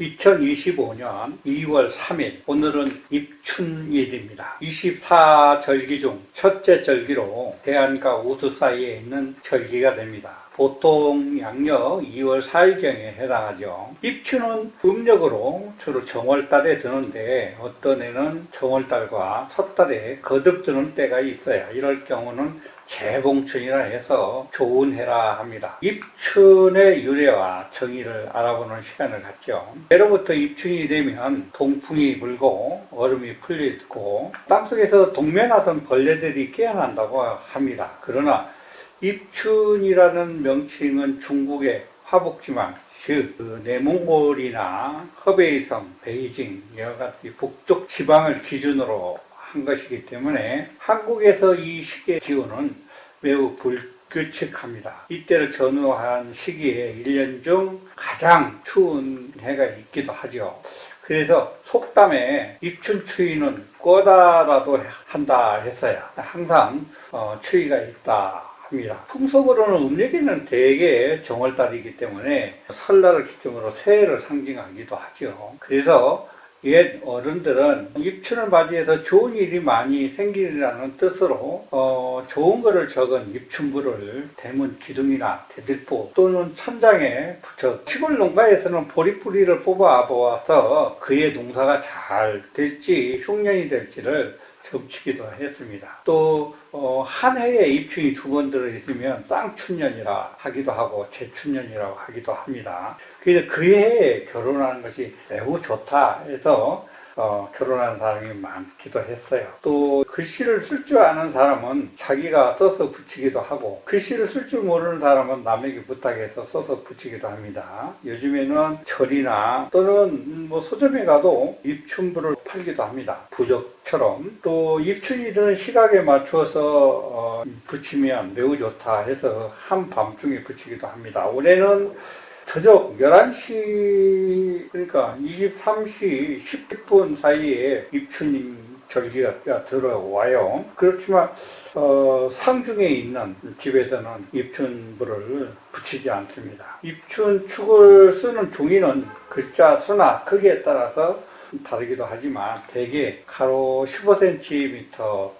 2025년 2월 3일, 오늘은 입춘일입니다. 24절기 중 첫째 절기로 대안과 우수 사이에 있는 절기가 됩니다. 보통 양력 2월 4일경에 해당하죠. 입춘은 음력으로 주로 정월달에 드는데 어떤 해는 정월달과 섣달에 거듭 드는 때가 있어요. 이럴 경우는 재봉춘이라 해서 좋은 해라 합니다. 입춘의 유래와 정의를 알아보는 시간을 갖죠. 예로부터 입춘이 되면 동풍이 불고 얼음이 풀리고 땅속에서 동면하던 벌레들이 깨어난다고 합니다. 그러나 입춘이라는 명칭은 중국의 화북지방, 즉 내몽골이나 허베이성, 베이징 여러 가지 북쪽 지방을 기준으로 한 것이기 때문에 한국에서 이 시기의 기온은 매우 불규칙합니다. 이때를 전후한 시기에 1년 중 가장 추운 해가 있기도 하죠. 그래서 속담에 입춘 추위는 꺼다라도 한다 했어요. 항상 추위가 있다 합니다. 풍속으로는 음력에는 대개 정월달이기 때문에 설날을 기점으로 새해를 상징하기도 하죠. 그래서 옛 어른들은 입춘을 맞이해서 좋은 일이 많이 생기리라는 뜻으로 좋은 거를 적은 입춘불을 대문 기둥이나 대들보 또는 천장에 붙여 시골 농가에서는 보리뿌리를 뽑아 보아서 그의 농사가 잘 될지 흉년이 될지를 겹치기도 했습니다. 또 한 해에 입춘이 두 번 들어있으면 쌍춘년이라 하기도 하고 재춘년이라고 하기도 합니다. 그래서 그 해에 결혼하는 것이 매우 좋다 해서 결혼하는 사람이 많기도 했어요. 또 글씨를 쓸 줄 아는 사람은 자기가 써서 붙이기도 하고 글씨를 쓸 줄 모르는 사람은 남에게 부탁해서 써서 붙이기도 합니다. 요즘에는 절이나 또는 서점에 가도 입춘불을 팔기도 합니다. 부적처럼. 또 입춘이 드는 시각에 맞추어서 붙이면 매우 좋다 해서 한밤중에 붙이기도 합니다. 올해는 저녁 11시 그러니까 23시 10분 사이에 입춘 절기가 들어와요. 그렇지만 상중에 있는 집에서는 입춘불을 붙이지 않습니다. 입춘축을 쓰는 종이는 글자 수나 크기에 따라서 다르기도 하지만 대개 가로 15cm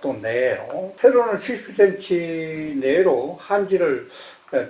또 내로 세로는 70cm 내로 한지를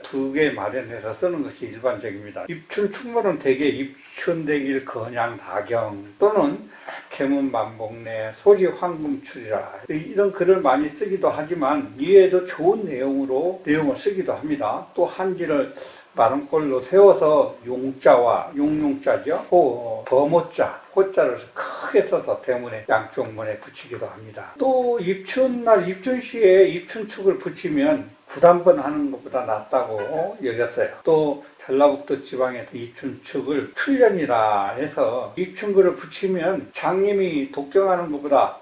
두 개 마련해서 쓰는 것이 일반적입니다. 입춘 축물은 대개 입춘대길 건양다경 또는 계문만복내 소지황금출이라 이런 글을 많이 쓰기도 하지만 이외에도 좋은 내용을 쓰기도 합니다. 또 한지를 마름꼴로 세워서 용자와 용용자죠. 범호자, 호자를 크게 써서 대문에 양쪽 문에 붙이기도 합니다. 또 입춘날 입춘시에 입춘축을 붙이면 부담번 하는 것보다 낫다고 여겼어요. 또 전라북도 지방에서 입춘축을 출년이라 해서 입춘글을 붙이면 장님이 독경하는 것보다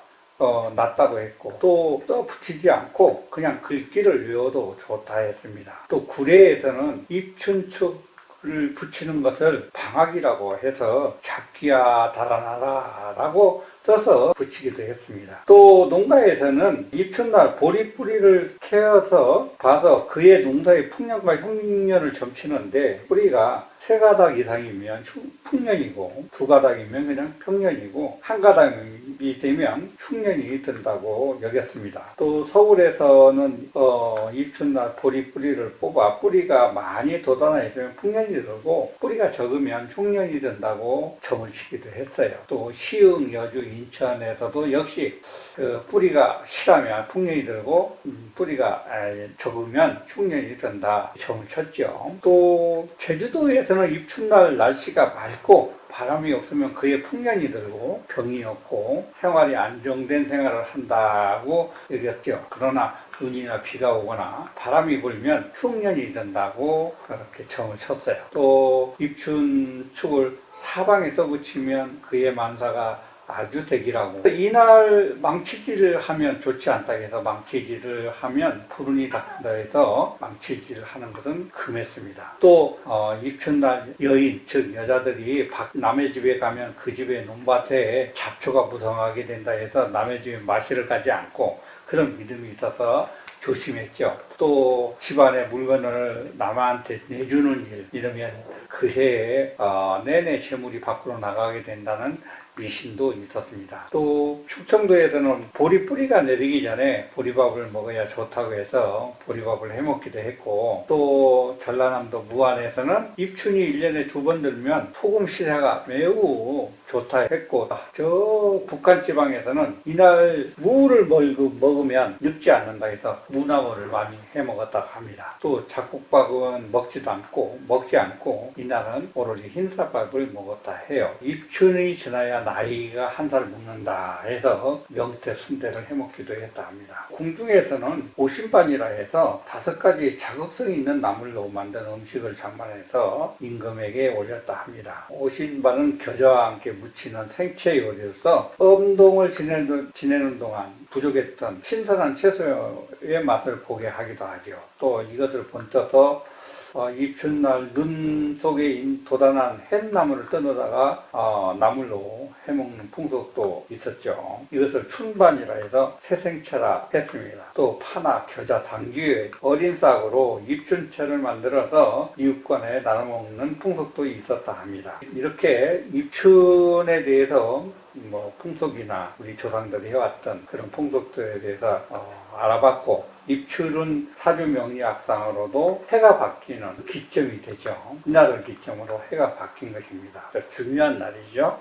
낫다고 했고 또 붙이지 않고 그냥 글귀를 외워도 좋다 했습니다. 또 구례에서는 입춘축을 붙이는 것을 방학이라고 해서 잡기야 달아나라 라고 써서 붙이기도 했습니다. 또 농가에서는 입춘날 보리뿌리를 캐어서 봐서 그의 농사의 풍년과 흉년을 점치는데 뿌리가 세 가닥 이상이면 풍년이고 두 가닥이면 그냥 평년이고 한 가닥이 되면 흉년이 든다고 여겼습니다. 또 서울에서는 입춘날 보리뿌리를 뽑아 뿌리가 많이 돋아나 있으면 풍년이 들고 뿌리가 적으면 흉년이 든다고 점을 치기도 했어요. 또 시흥, 여주, 인천에서도 역시 뿌리가 실하면 풍년이 들고 뿌리가 적으면 흉년이 든다 점을 쳤죠. 또 제주도에서는 입춘날 날씨가 맑고 바람이 없으면 그의 풍년이 들고 병이 없고 생활이 안정된 생활을 한다고 여겼죠. 그러나 눈이나 비가 오거나 바람이 불면 흉년이 든다고 그렇게 점을 쳤어요. 또 입춘축을 사방에 써붙이면 그의 만사가 아주 대기라고 이날 망치질을 하면 좋지 않다 해서 망치질을 하면 불운이 닥친다 해서 망치질을 하는 것은 금했습니다. 또 입춘날 여인 즉 여자들이 남의 집에 가면 그 집의 논밭에 잡초가 무성하게 된다 해서 남의 집에 마시러 가지 않고 그런 믿음이 있어서 조심했죠. 또 집안의 물건을 남한테 내주는 일 이러면 그 해에 내내 재물이 밖으로 나가게 된다는 미신도 있었습니다. 또 충청도에서는 보리뿌리가 내리기 전에 보리밥을 먹어야 좋다고 해서 보리밥을 해먹기도 했고, 또 전라남도 무안에서는 입춘이 1년에 2번 들면 소금 시세가 매우 좋다 했고, 저 북한 지방에서는 이날 무를 먹으면 늙지 않는다 해서 무나물을 많이 해먹었다고 합니다. 또 잡곡밥은 먹지 않고 이날은 오로지 흰쌀밥을 먹었다 해요. 입춘이 지나야 나이가 한 살 먹는다 해서 명태 순대를 해먹기도 했다 합니다. 궁중에서는 오신반이라 해서 5가지 자극성이 있는 나물로 만든 음식을 장만해서 임금에게 올렸다 합니다. 오신반은 겨자와 함께 무치는 생채 요리로서 음동을 지내는 동안 부족했던 신선한 채소의 맛을 보게 하기도 하죠. 또 이것을 본떠서 입춘날 눈 속에 돋아난 햇나물을 뜯어다가 나물로 해먹는 풍속도 있었죠. 이것을 춘반이라 해서 새생채라 했습니다. 또 파나 겨자, 당귀의 어린 싹으로 입춘채를 만들어서 이웃간에 나눠먹는 풍속도 있었다 합니다. 이렇게 입춘에 대해서 풍속이나 우리 조상들이 해왔던 그런 풍속들에 대해서 알아봤고, 입출은 사주명리학상으로도 해가 바뀌는 기점이 되죠. 이날을 기점으로 해가 바뀐 것입니다. 중요한 날이죠.